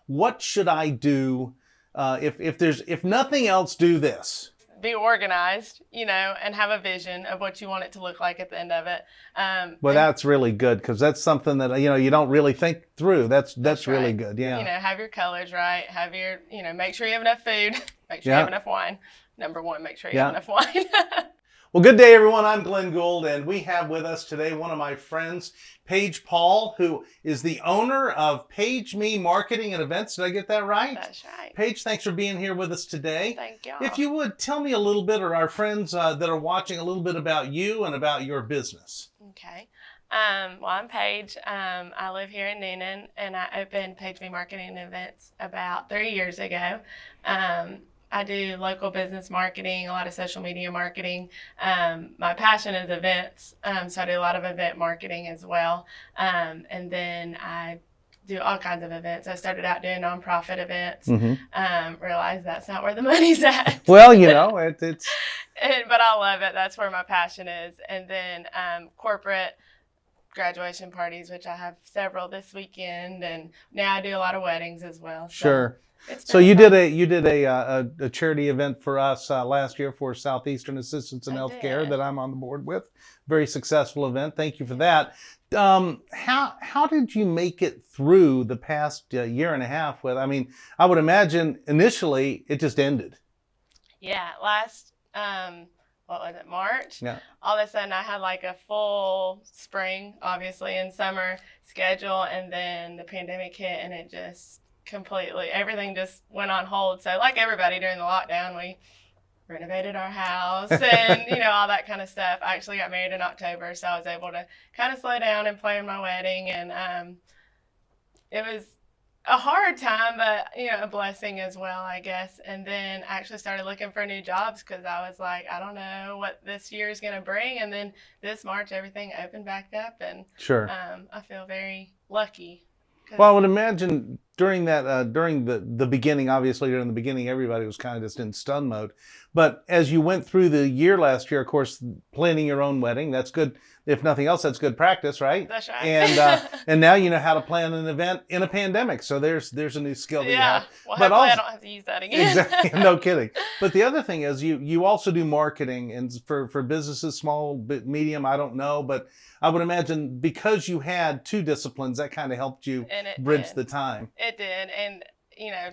what should I do? If nothing else, do this. Be organized, and have a vision of what you want it to look like at the end of it. Well, that's really good, because that's something that, you don't really think through. That's really right. good. Yeah. Have your colors right. Have your, make sure you have enough food. Make sure you have enough wine. Number one, make sure you have enough wine. Well, good day, everyone. I'm Glen Gould, and we have with us today one of my friends, Paige Paul, who is the owner of PaigeMe Marketing and Events. Did I get that right? That's right. Paige, thanks for being here with us today. Thank you. If you would, tell me a little bit, or our friends that are watching, a little bit about you and about your business. Okay. Well, I'm Paige. I live here in Noonan, and I opened PaigeMe Marketing and Events about 3 years ago. I do local business marketing, a lot of social media marketing. My passion is events, so I do a lot of event marketing as well. And then I do all kinds of events. I started out doing nonprofit events, realized that's not where the money's at. Well, it's... But I love it. That's where my passion is. And then corporate graduation parties, which I have several this weekend, and now I do a lot of weddings as well. Sure. So you did a charity event for us last year for Southeastern Assistance in Healthcare that I'm on the board with. Very successful event. Thank you for that. How did you make it through the past year and a half with? I mean, I would imagine initially it just ended. Yeah, last what was it, March? Yeah. All of a sudden I had like a full spring, obviously, and summer schedule, and then the pandemic hit, and it just everything just went on hold. So like everybody during the lockdown, we renovated our house and, all that kind of stuff. I actually got married in October, so I was able to kind of slow down and plan my wedding. And it was a hard time, but, a blessing as well, I guess. And then I actually started looking for new jobs because I was like, I don't know what this year is going to bring. And then this March, everything opened back up. And sure, I feel very lucky. Well, I would imagine during that, during the beginning, obviously during the beginning, everybody was kind of just in stun mode. But as you went through the year last year, of course, planning your own wedding, that's good. If nothing else, that's good practice, right? That's right. And now you know how to plan an event in a pandemic. So there's a new skill that you have. Well, hopefully I don't have to use that again. Exactly. No kidding. But the other thing is you also do marketing, and for businesses, small, medium, I don't know. But I would imagine because you had two disciplines, that kind of helped you bridge the time. It did. And,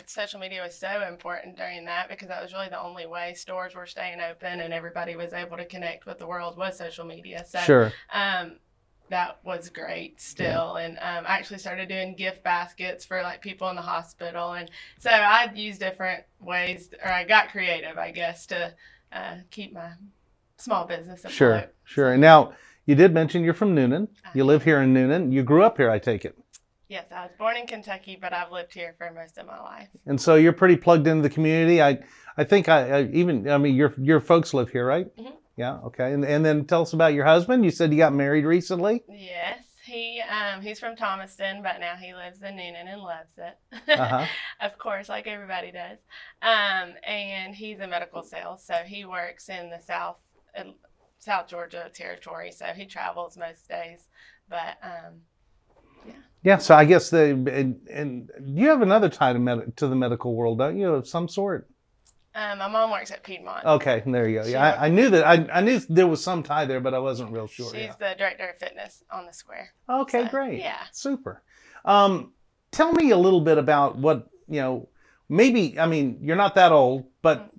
social media was so important during that because that was really the only way stores were staying open and everybody was able to connect with the world was social media. So sure. That was great still. Yeah. And I actually started doing gift baskets for like people in the hospital. And so I used different ways, or I got creative, I guess, to keep my small business afloat. Sure. And now you did mention you're from Noonan. You live here in Noonan. You grew up here, I take it. Yes, I was born in Kentucky, but I've lived here for most of my life. And so you're pretty plugged into the community. I think your folks live here, right? Mm-hmm. Yeah. Okay. And then tell us about your husband. You said you got married recently. Yes, he's from Thomaston, but now he lives in Noonan and loves it. Of course, like everybody does. And he's in medical sales, so he works in the South Georgia territory, so he travels most days. But yeah. So I guess and you have another tie to the medical world, don't you, of some sort? My mom works at Piedmont. Okay, there you go. Yeah, I knew that. I knew there was some tie there, but I wasn't real sure. She's the director of fitness on the square. Okay, so, great. Yeah. Super. Tell me a little bit about what, maybe, you're not that old, but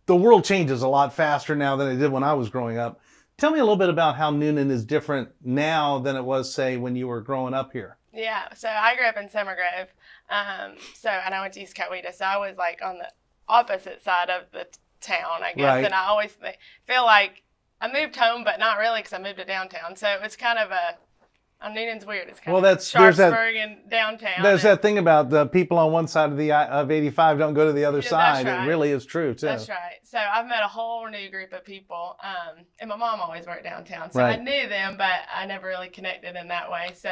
the world changes a lot faster now than it did when I was growing up. Tell me a little bit about how Noonan is different now than it was, say, when you were growing up here. Yeah, so I grew up in Summer Grove, and I went to East Coweta, so I was like on the opposite side of the town, I guess, right. And I always feel like I moved home, but not really because I moved to downtown, so it was kind of Noonan's weird. It's kind of Sharpsburg and downtown. There's that thing about the people on one side of 85 don't go to the other side. Right. It really is true, too. That's right. So I've met a whole new group of people, and my mom always worked downtown, so right. I knew them, but I never really connected in that way. So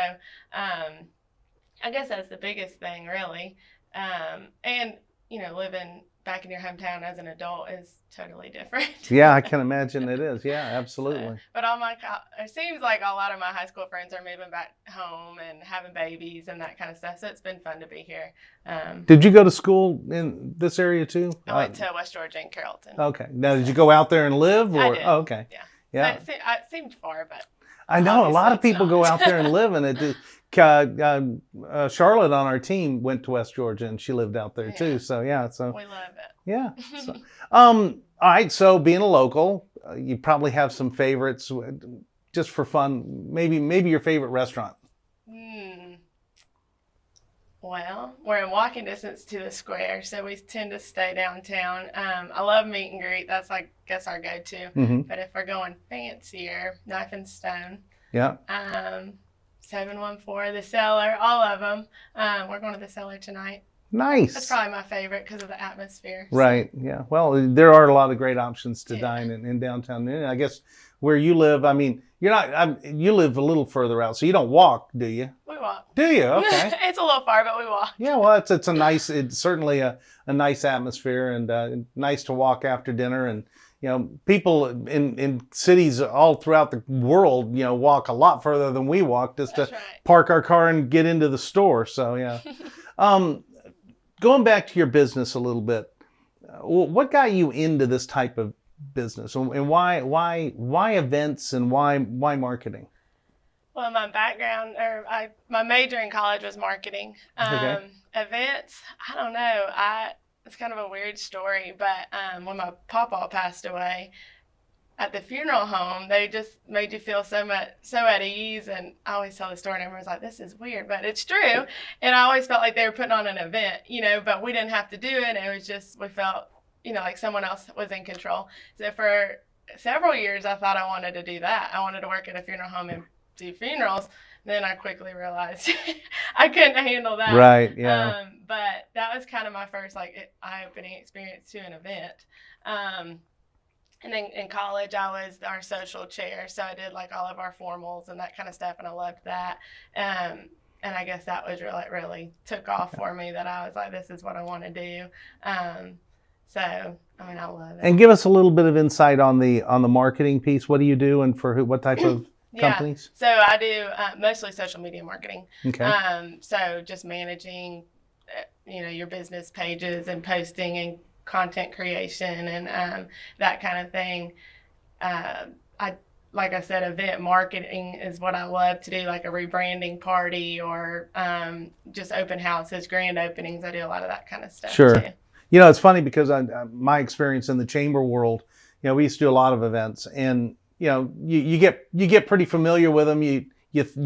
I guess that's the biggest thing, really. And living back in your hometown as an adult is totally different. Yeah, I can imagine it is. Yeah, absolutely. But it seems like a lot of my high school friends are moving back home and having babies and that kind of stuff. So it's been fun to be here. Did you go to school in this area too? I went to West Georgia and Carrollton. Okay. Now, did you go out there and live? Or? I did. Oh, okay. Yeah. Yeah. So it seemed far, but I know a lot of obviously it's people go not. out there and live, and it. Charlotte on our team went to West Georgia, and she lived out there too. So yeah, we love it. Yeah. So, all right. So being a local, you probably have some favorites, just for fun. Maybe your favorite restaurant. Well, we're in walking distance to the square, so we tend to stay downtown. I love meet and greet. That's guess our go-to. Mm-hmm. But if we're going fancier, Knife and Stone. Yeah. 714, the Cellar, all of them. We're going to the Cellar tonight. Nice. That's probably my favorite because of the atmosphere. So. Right. Yeah. Well, there are a lot of great options to dine in downtown. And I guess where you live, I mean, you live a little further out, so you don't walk, do you? We walk. Do you? Okay. It's a little far, but we walk. Yeah. Well, it's certainly a nice atmosphere, and nice to walk after dinner. And people in cities all throughout the world, walk a lot further than we walk just to park our car and get into the store. So yeah. Going back to your business a little bit, what got you into this type of business, and why events, and why marketing? Well, my background, my major in college was marketing. Okay. Events, I don't know. It's kind of a weird story, but when my papa passed away, at the funeral home, they just made you feel so at ease. And I always tell the story, and everyone's like, "This is weird," but it's true. And I always felt like they were putting on an event, but we didn't have to do it. It was just we felt, like someone else was in control. So for several years, I thought I wanted to do that. I wanted to work at a funeral home and do funerals. Then I quickly realized I couldn't handle that. Right. Yeah. But that was kind of my first eye-opening experience to an event. And then in college, I was our social chair, so I did all of our formals and that kind of stuff, and I loved that. And I guess that was really took off for me, that I was like, this is what I want to do. So I love it. And give us a little bit of insight on the marketing piece. What do you do, and for what type of companies? So I do mostly social media marketing. Okay. So just managing, your business pages and posting and content creation and that kind of thing. Like I said, event marketing is what I love to do, like a rebranding party or just open houses, grand openings. I do a lot of that kind of stuff Sure. too. It's funny because my experience in the chamber world, we used to do a lot of events, and you get pretty familiar with them. You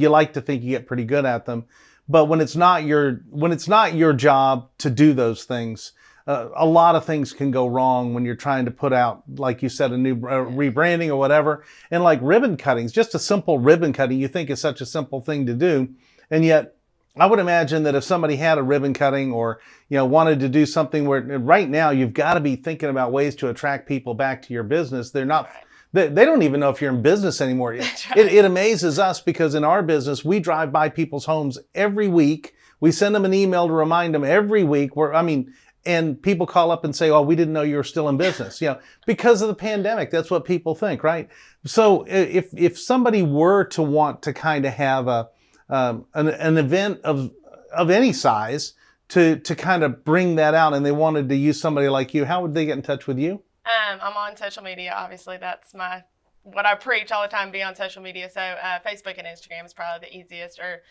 like to think you get pretty good at them, but when it's not your job to do those things, a lot of things can go wrong when you're trying to put out, like you said, a new rebranding or whatever. And like ribbon cuttings, just a simple ribbon cutting, you think is such a simple thing to do, and yet I would imagine that if somebody had a ribbon cutting or, wanted to do something where right now you've got to be thinking about ways to attract people back to your business. They're not, they don't even know if you're in business anymore. It amazes us because in our business, we drive by people's homes every week. We send them an email to remind them every week and people call up and say, "Oh, we didn't know you were still in business." Because of the pandemic, that's what people think, right? So if somebody were to want to kind of have an event of any size to kind of bring that out, and they wanted to use somebody like you, how would they get in touch with you? I'm on social media. Obviously, that's what I preach all the time, be on social media. So Facebook and Instagram is probably the easiest, or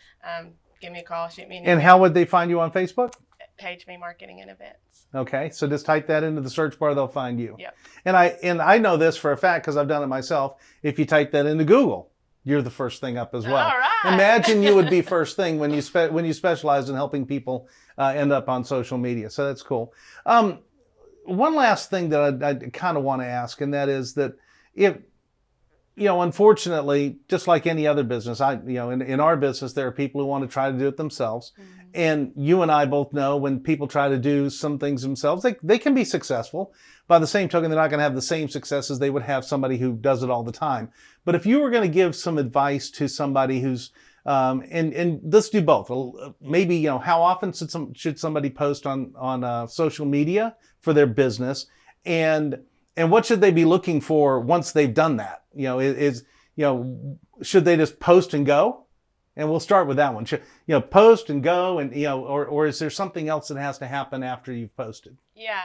give me a call, shoot me an email. And how would they find you on Facebook? PaigeMe Marketing and Events. Okay, so just type that into the search bar, they'll find you. Yep. And I know this for a fact because I've done it myself. If you type that into Google, you're the first thing up as well. All right. Imagine you would be first thing when you specialize in helping people end up on social media. So that's cool. One last thing that I kind of want to ask, and that is that if, unfortunately, just like any other business, in our business, there are people who want to try to do it themselves. Mm-hmm. And you and I both know when people try to do some things themselves, they can be successful. By the same token, they're not going to have the same success as they would have somebody who does it all the time. But if you were going to give some advice to somebody who's And let's do both. Maybe, how often should somebody post on social media for their business, and what should they be looking for once they've done that? Should they just post and go? And we'll start with that one. Should, post and go, and or is there something else that has to happen after you've posted? Yeah.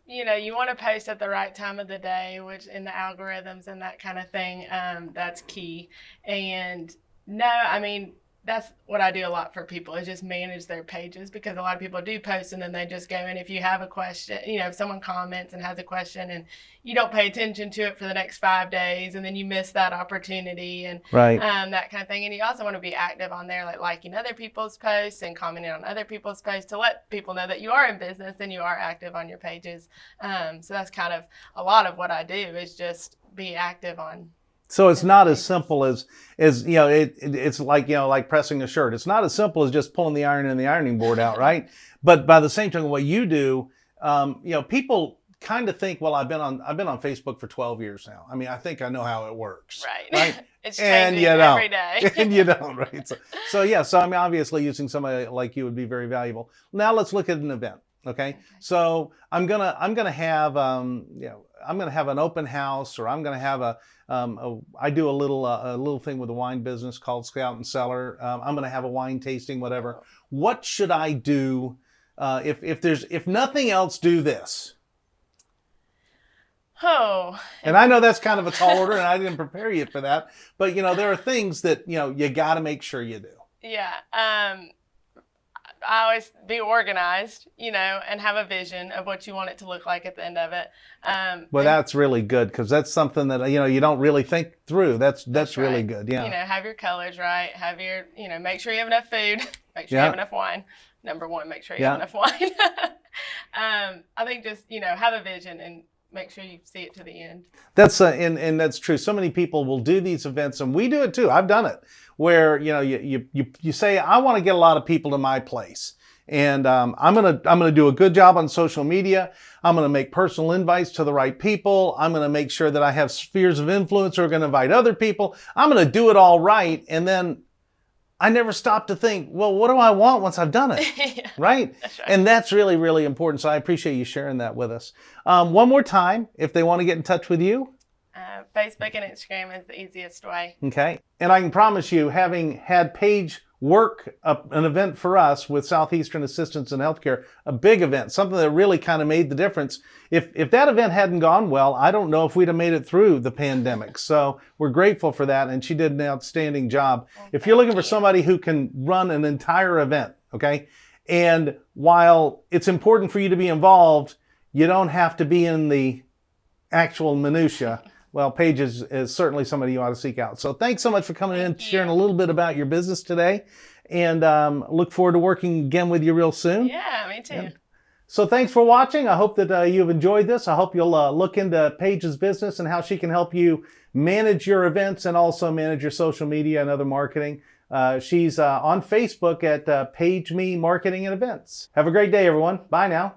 You want to post at the right time of the day, which in the algorithms and that kind of thing, that's key. And no, I mean, that's what I do a lot for people, is just manage their pages, because a lot of people do post and then they just go, and if you have a question, if someone comments and has a question and you don't pay attention to it for the next 5 days, and then you miss that opportunity, and right. That kind of thing. And you also want to be active on there, like liking other people's posts and commenting on other people's posts, to let people know that you are in business and you are active on your pages. So that's kind of a lot of what I do, is just be active on. So it's not as simple as it's like pressing a shirt. It's not as simple as just pulling the iron and the ironing board out, right? But by the same token, what you do, people kind of think, well, I've been on Facebook for 12 years now. I mean, I think I know how it works, right? It's changing every day, and you don't, right? So I mean, obviously, using somebody like you would be very valuable. Now let's look at an event. Okay. So I'm gonna have I'm gonna have an open house, or I'm gonna have I do a little thing with a wine business called Scout and Cellar. I'm gonna have a wine tasting, whatever. What should I do if nothing else, do this? Oh. And I know that's kind of a tall order, and I didn't prepare you for that. But there are things that you got to make sure you do. Yeah. I always be organized, and have a vision of what you want it to look like at the end of it. Well, that's really good, because that's something that, you don't really think through. That's really right. good. Yeah. Have your colors right. Have your, make sure you have enough food. Make sure you have enough wine. Number one, make sure you have enough wine. I think just, have a vision and make sure you see it to the end. That's and that's true. So many people will do these events, and we do it too. I've done it, where you say, I want to get a lot of people to my place, and I'm gonna do a good job on social media. I'm gonna make personal invites to the right people. I'm gonna make sure that I have spheres of influence who are gonna invite other people. I'm gonna do it all right, and then I never stop to think, well, what do I want once I've done it? Yeah, right? That's right. And that's really, really important. So I appreciate you sharing that with us. One more time, if they want to get in touch with you. Facebook and Instagram is the easiest way. Okay. And I can promise you, having had Paige work an event for us with Southeastern Assistance in Healthcare, a big event, something that really kind of made the difference. If that event hadn't gone well, I don't know if we'd have made it through the pandemic. So we're grateful for that, and she did an outstanding job. Well, if you're looking for somebody who can run an entire event, okay, and while it's important for you to be involved, you don't have to be in the actual minutia. Well, Paige is certainly somebody you ought to seek out. So thanks so much for coming in, sharing a little bit about your business today, and look forward to working again with you real soon. Yeah, me too. And so thanks for watching. I hope that you've enjoyed this. I hope you'll look into Paige's business and how she can help you manage your events and also manage your social media and other marketing. She's on Facebook at PaigeMe Marketing and Events. Have a great day, everyone. Bye now.